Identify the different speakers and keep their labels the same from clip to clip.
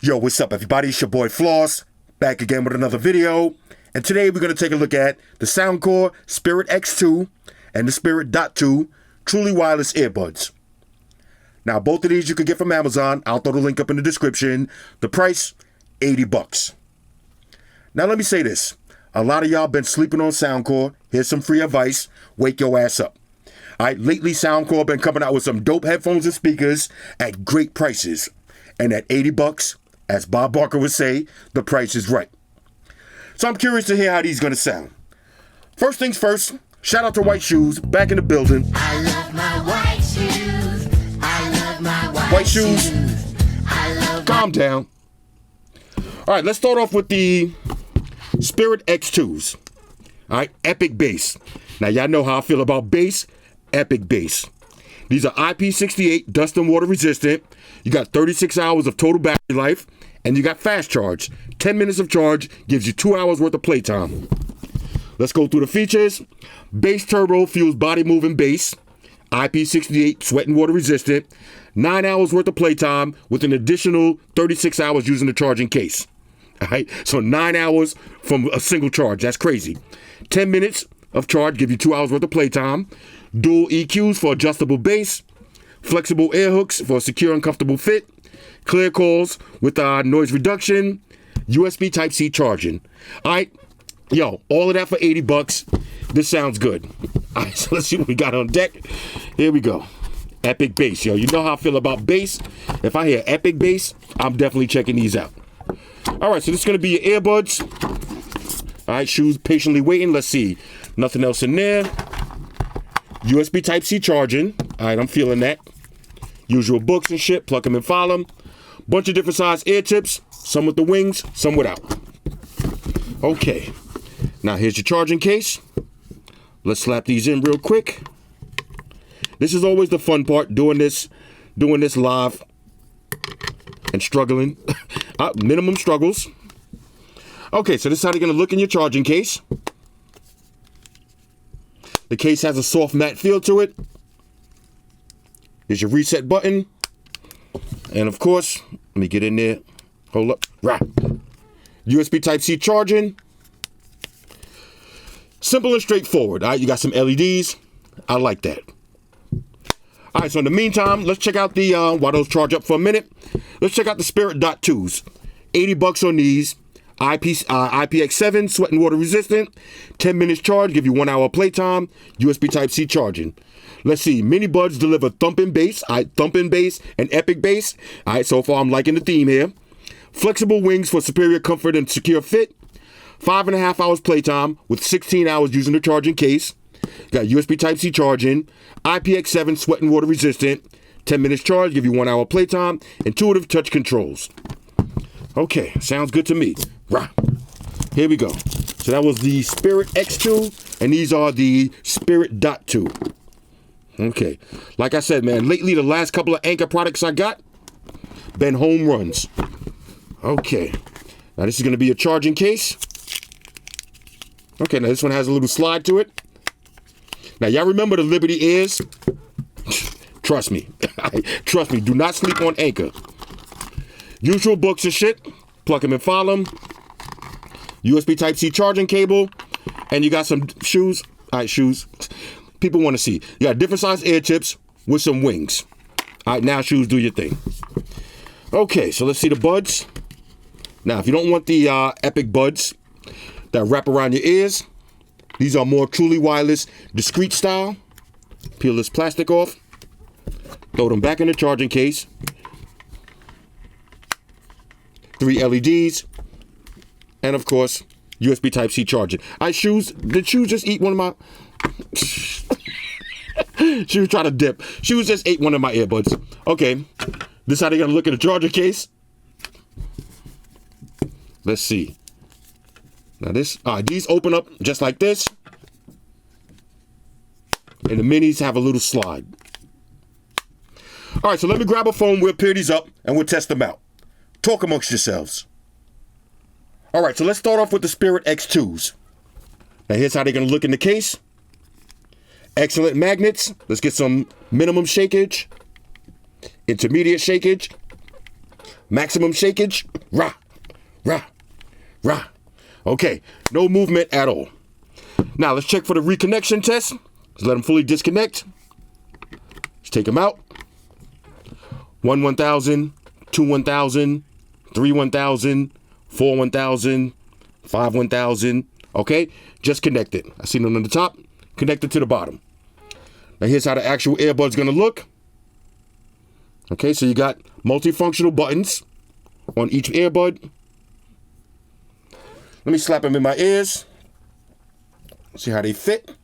Speaker 1: Yo, what's up, everybody? It's your boy Floss, back again with another video. And today we're going to take a look at the SoundCore Spirit X2 and the Spirit .2 truly wireless earbuds. Now, both of these you can get from Amazon. I'll throw the link up in the description. The price, $80. Now, let me say this. A lot of y'all been sleeping on SoundCore. Here's some free advice. Wake your ass up. All right, lately SoundCore been coming out with some dope headphones and speakers at great prices. And at $80, as Bob Barker would say, the price is right. So I'm curious to hear how these gonna sound. First things first, shout out to White Shoes, back in the building.
Speaker 2: I love my white shoes. I love my
Speaker 1: White shoes.
Speaker 2: I love
Speaker 1: Calm down. All right, let's start off with the Spirit X2s. All right, epic bass. Now, y'all know how I feel about bass. Epic bass. These are IP68 dust and water resistant. You got 36 hours of total battery life, and you got fast charge. 10 minutes of charge gives you 2 hours worth of playtime. Let's go through the features. Bass turbo fuels body moving bass. IP68 sweat and water resistant. 9 hours worth of playtime with an additional 36 hours using the charging case. All right, so 9 hours from a single charge. That's crazy. 10 minutes of charge give you 2 hours worth of playtime. Dual EQs for adjustable bass. Flexible air hooks for a secure and comfortable fit. Clear calls with noise reduction. USB Type-C charging. All right, yo, all of that for $80. This sounds good. All right, so let's see what we got on deck. Here we go. Epic bass, yo. You know how I feel about bass. If I hear epic bass, I'm definitely checking these out. All right, so this is going to be your earbuds. All right, shoes patiently waiting. Let's see. Nothing else in there. USB Type-C charging. All right, I'm feeling that. Usual books and shit. Plug them and file them. Bunch of different size ear tips. Some with the wings, some without. Okay. Now, here's your charging case. Let's slap these in real quick. This is always the fun part, doing this live and struggling. Minimum struggles. Okay, so this is how they're going to look in your charging case. The case has a soft matte feel to it. There's your reset button. And of course, let me get in there. Hold up. Right. USB Type-C charging. Simple and straightforward. All right, you got some LEDs. I like that. All right, so in the meantime, let's check out the, while those charge up for a minute, let's check out the Spirit .2s. $80 on these. IPX7, sweat and water resistant. 10 minutes charge, give you 1 hour playtime. USB Type-C charging. Let's see, mini buds deliver thumping bass. All right, thumping bass and epic bass. All right, so far I'm liking the theme here. Flexible wings for superior comfort and secure fit. 5.5 hours playtime with 16 hours using the charging case. Got USB Type-C charging. IPX7 sweat and water resistant. 10 minutes charge, give you 1 hour playtime. Intuitive touch controls. Okay, sounds good to me. Right. Here we go. So that was the Spirit X2, and these are the Spirit .2. Okay. Like I said, man, lately the last couple of Anchor products I got been home runs. Okay. Now this is going to be a charging case. Okay, now this one has a little slide to it. Now y'all remember the Liberty ears? Trust me. Trust me, do not sleep on Anchor. Usual books and shit. Plug them and file them. USB Type-C charging cable. And you got some shoes. All right, shoes. People want to see. You got different size ear tips with some wings. All right, now shoes, do your thing. Okay, so let's see the buds. Now, if you don't want the epic buds that wrap around your ears, these are more truly wireless, discreet style. Peel this plastic off. Throw them back in the charging case. 3 LEDs. And of course, USB Type-C charging. Did shoes just eat one of my... She was trying to dip. She was just ate one of my earbuds. Okay. This is how they're going to look at the charger case. Let's see. Now these open up just like this. And the minis have a little slide. All right, so let me grab a phone. We'll pair these up and we'll test them out. Talk amongst yourselves. All right, so let's start off with the Spirit X2s. Now here's how they're going to look in the case. Excellent magnets. Let's get some minimum shakage, intermediate shakage, Maximum shakage. Rah, rah, rah. Okay, no movement at all. Now let's check for the reconnection test. Let's let them fully disconnect. Let's take them out. 1 1000, 2 1000, 3 1000, 4 1000, 5 1000. Okay, just connected. I see them on the top, connected to the bottom. Now here's how the actual earbud's gonna look. Okay, so you got multifunctional buttons on each earbud. Let me slap them in my ears. See how they fit.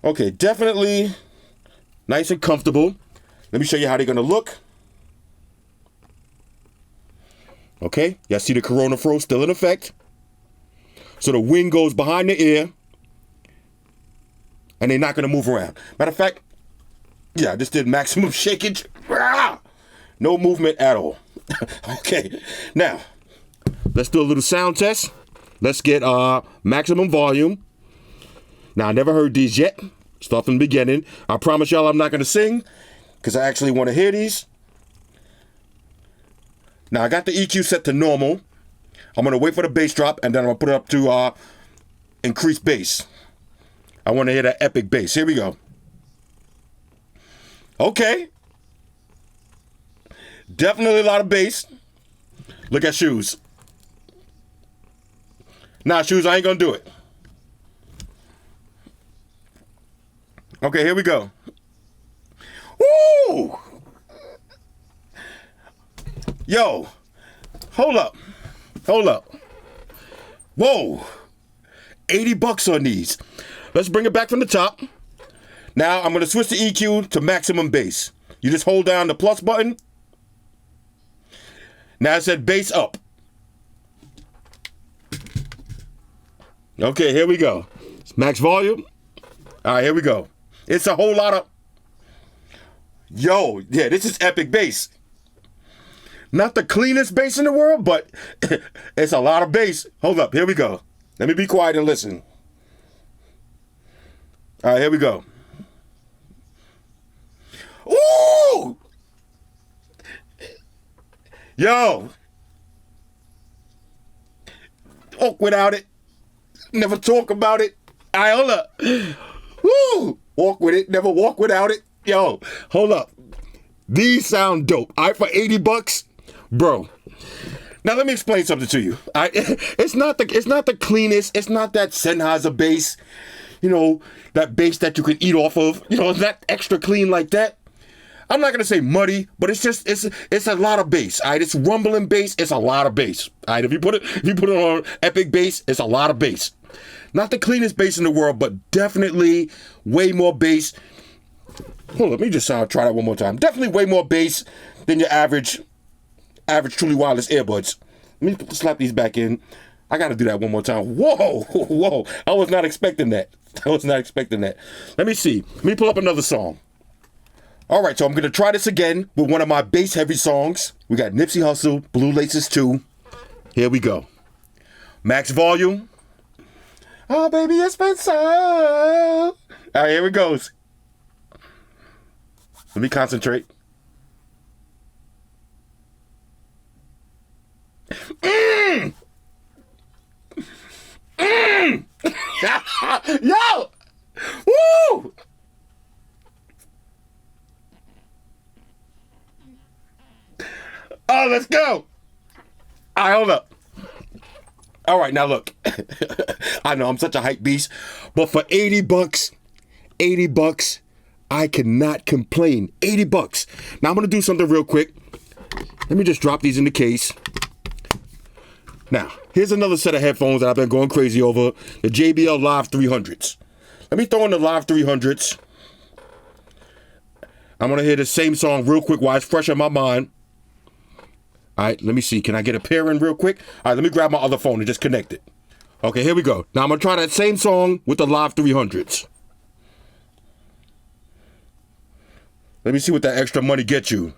Speaker 1: Okay, definitely nice and comfortable. Let me show you how they're gonna look. Okay, y'all see the Corona Fro still in effect. So the wing goes behind the ear, and they're not gonna move around. Matter of fact, yeah, I just did maximum shakage. No movement at all. Okay, now let's do a little sound test. Let's get maximum volume. Now, I never heard these yet. Start from the beginning. I promise y'all I'm not going to sing because I actually want to hear these. Now, I got the EQ set to normal. I'm going to wait for the bass drop, and then I'm going to put it up to increased bass. I want to hear that epic bass. Here we go. Okay. Definitely a lot of bass. Look at Shoes. Nah, Shoes, I ain't gonna do it. Okay, here we go. Woo! Yo, hold up. Whoa, $80 on these. Let's bring it back from the top. Now I'm gonna switch the EQ to maximum bass. You just hold down the plus button. Now it said bass up. Okay, here we go. It's max volume. All right, here we go. It's a whole lot of... Yo, yeah, this is epic bass. Not the cleanest bass in the world, but it's a lot of bass. Hold up, here we go. Let me be quiet and listen. All right, here we go. Ooh! Yo! Talk without it. Never talk about it. All right, hold up. Woo! Walk with it. Never walk without it. Yo, hold up. These sound dope. All right, for $80, bro. Now let me explain something to you. All right? It's not the cleanest. It's not that Sennheiser bass. You know, that bass that you can eat off of. You know, it's not extra clean like that. I'm not gonna say muddy, but it's a lot of bass. All right, it's rumbling bass. It's a lot of bass. All right, if you put it on epic bass, it's a lot of bass. Not the cleanest bass in the world, but definitely way more bass. Hold on, let me just try that one more time. Definitely way more bass than your average truly wireless earbuds. Let me slap these back in. I gotta do that one more time. Whoa! I was not expecting that. Let me see. Let me pull up another song. All right, so I'm going to try this again with one of my bass-heavy songs. We got Nipsey Hussle, Blue Laces 2. Here we go. Max volume. Oh, baby, it's been so. All right, here it goes. Let me concentrate. Yo! Woo! Oh, let's go. All right, hold up. All right, now look. I know I'm such a hype beast, but for $80, I cannot complain. $80. Now I'm gonna do something real quick. Let me just drop these in the case. Now, here's another set of headphones that I've been going crazy over, the JBL Live 300s. Let me throw in the Live 300s. I'm gonna hear the same song real quick while it's fresh in my mind. All right, let me see. Can I get a pair in real quick? All right, let me grab my other phone and just connect it. Okay, here we go. Now I'm going to try that same song with the Live 300s. Let me see what that extra money gets you.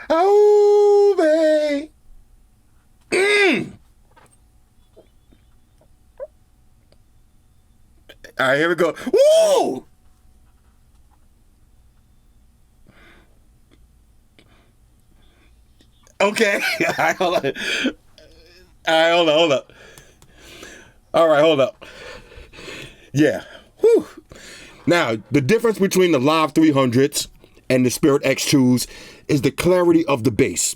Speaker 1: Oh, babe. All right, here we go. Woo! Okay. All right, hold on. Hold up. All right, hold up. Yeah. Whew. Now, the difference between the Live 300s and the Spirit X2s is the clarity of the bass.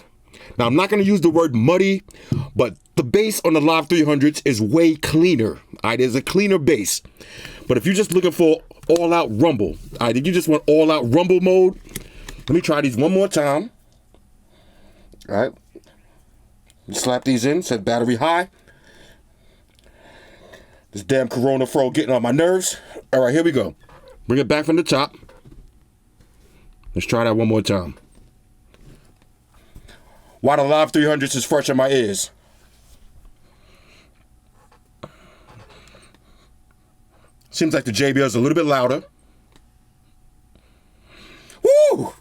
Speaker 1: Now, I'm not going to use the word muddy, but the bass on the Live 300s is way cleaner. All right, there's a cleaner bass. But if you're just looking for all-out rumble, all right, if you just want all-out rumble mode, let me try these one more time. All right. Slap these in, set battery high. This damn Corona Fro getting on my nerves. All right, here we go. Bring it back from the top. Let's try that one more time. Why the Live 300s is fresh in my ears. Seems like the JBL is a little bit louder. Woo!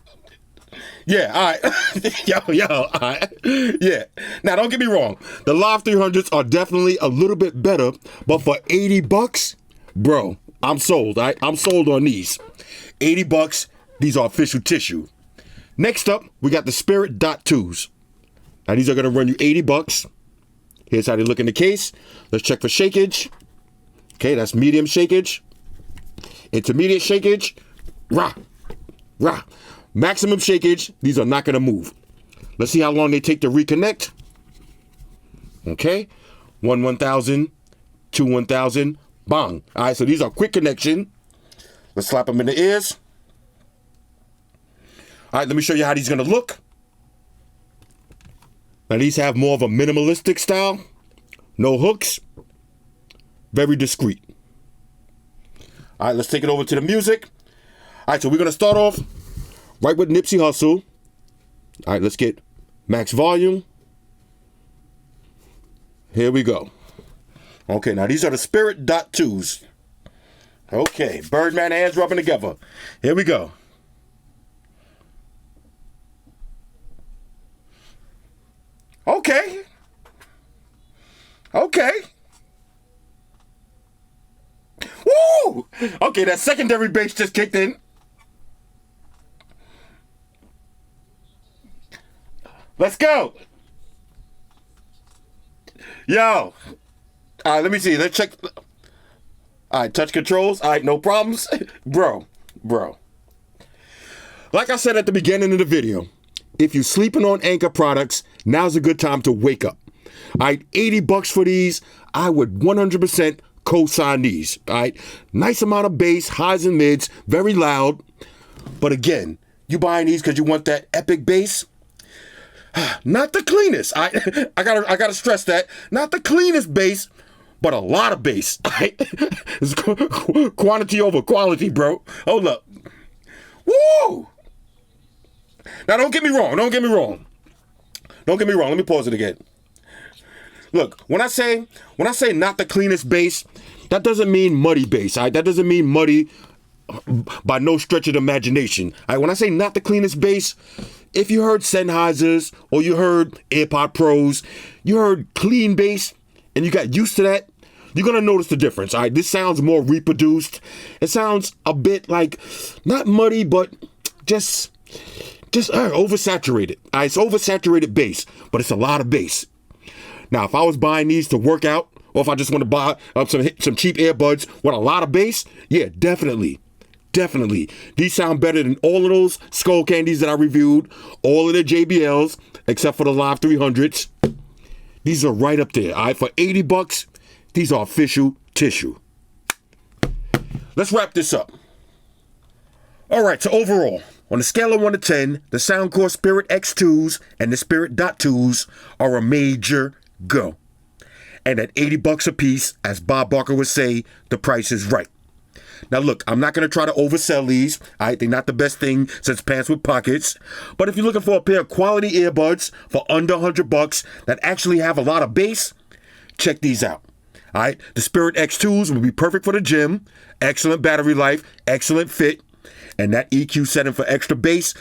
Speaker 1: Yeah, all right. yo, all right. Yeah. Now, don't get me wrong. The Live 300s are definitely a little bit better, but for $80, bro, I'm sold. All right? I'm sold on these. $80, these are official tissue. Next up, we got the Spirit Dot 2s. Now, these are going to run you $80. Here's how they look in the case. Let's check for shakage. Okay, that's medium shakage. Intermediate shakage. Rah. Maximum shakage, these are not going to move. Let's see how long they take to reconnect. Okay. 1,000, 1,000, bang. All right, so these are quick connection. Let's slap them in the ears. All right, let me show you how these are going to look. Now, these have more of a minimalistic style. No hooks. Very discreet. All right, let's take it over to the music. All right, so we're going to start off right with Nipsey Hussle. All right, let's get max volume. Here we go. Okay, now these are the Spirit Dot 2s. Okay, Birdman hands rubbing together. Here we go. Okay. Woo! Okay, that secondary bass just kicked in. Let's go. Yo. All right, let me see. Let's check. All right, touch controls. All right, no problems. Bro. Like I said at the beginning of the video, if you're sleeping on Anchor products, now's a good time to wake up. All right, $80 for these. I would 100% co-sign these. All right, nice amount of bass, highs and mids, very loud. But again, you buying these because you want that epic bass? Not the cleanest. I gotta stress that. Not the cleanest bass, but a lot of bass. It's quantity over quality, bro. Hold up. Woo! Now don't get me wrong. Let me pause it again. Look, when I say not the cleanest bass, that doesn't mean muddy bass. That doesn't mean muddy by no stretch of the imagination. When I say not the cleanest bass, if you heard Sennheisers or you heard AirPod Pros, you heard clean bass, and you got used to that, you're gonna notice the difference. This sounds more reproduced. It sounds a bit like not muddy, but just oversaturated. It's oversaturated bass, but it's a lot of bass. Now, if I was buying these to work out, or if I just want to buy some cheap earbuds with a lot of bass, yeah, definitely. These sound better than all of those Skull Candies that I reviewed, all of the JBLs, except for the Live 300s. These are right up there. All right, for $80, these are official tissue. Let's wrap this up. All right, so overall, on a scale of 1 to 10, the SoundCore Spirit X2s and the Spirit Dot 2s are a major go. And at $80 a piece, as Bob Barker would say, the price is right. Now look, I'm not going to try to oversell these. They're not the best thing since pants with pockets. But if you're looking for a pair of quality earbuds for under $100 that actually have a lot of bass, check these out. All right, the Spirit X2s will be perfect for the gym. Excellent battery life, excellent fit. And that EQ setting for extra bass,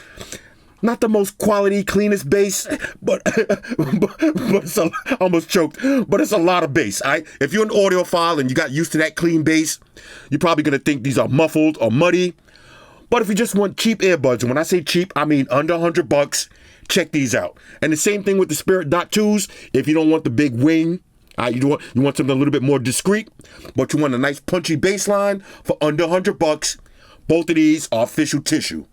Speaker 1: not the most quality, cleanest bass, but it's almost choked. But it's a lot of bass. If you're an audiophile and you got used to that clean bass, you're probably gonna think these are muffled or muddy. But if you just want cheap earbuds, and when I say cheap, I mean under $100, check these out. And the same thing with the Spirit Dot 2s. If you don't want the big wing, you want something a little bit more discreet, but you want a nice punchy bass line for under $100, both of these are official tissue.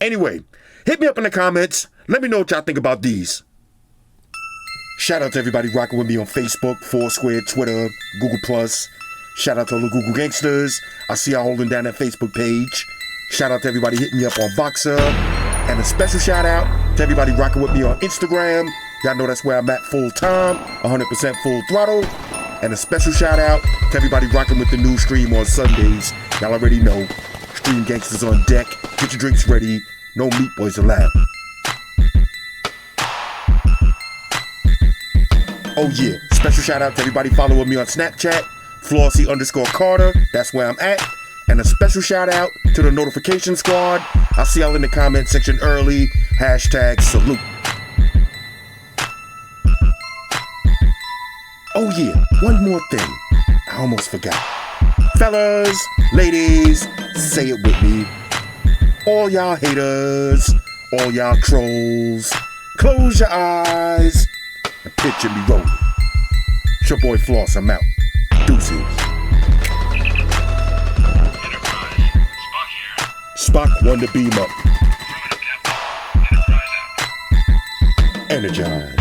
Speaker 1: Anyway, hit me up in the comments. Let me know what y'all think about these. Shout out to everybody rocking with me on Facebook, Foursquare, Twitter, Google+. Shout out to all the Google gangsters. I see y'all holding down that Facebook page. Shout out to everybody hitting me up on Voxer. And a special shout out to everybody rocking with me on Instagram. Y'all know that's where I'm at full time, 100% full throttle. And a special shout out to everybody rocking with the new stream on Sundays. Y'all already know. Stream gangsters on deck. Get your drinks ready. No meat boys allowed. Oh yeah, special shout out to everybody following me on Snapchat, Flossy_Carter, that's where I'm at. And a special shout out to the notification squad. I'll see y'all in the comment section early. #salute. Oh yeah, one more thing. I almost forgot. Fellas, ladies, say it with me. All y'all haters, all y'all trolls, close your eyes and picture me rolling. It's your boy Floss, I'm out. Deuces. Spock won the beam up. Energize.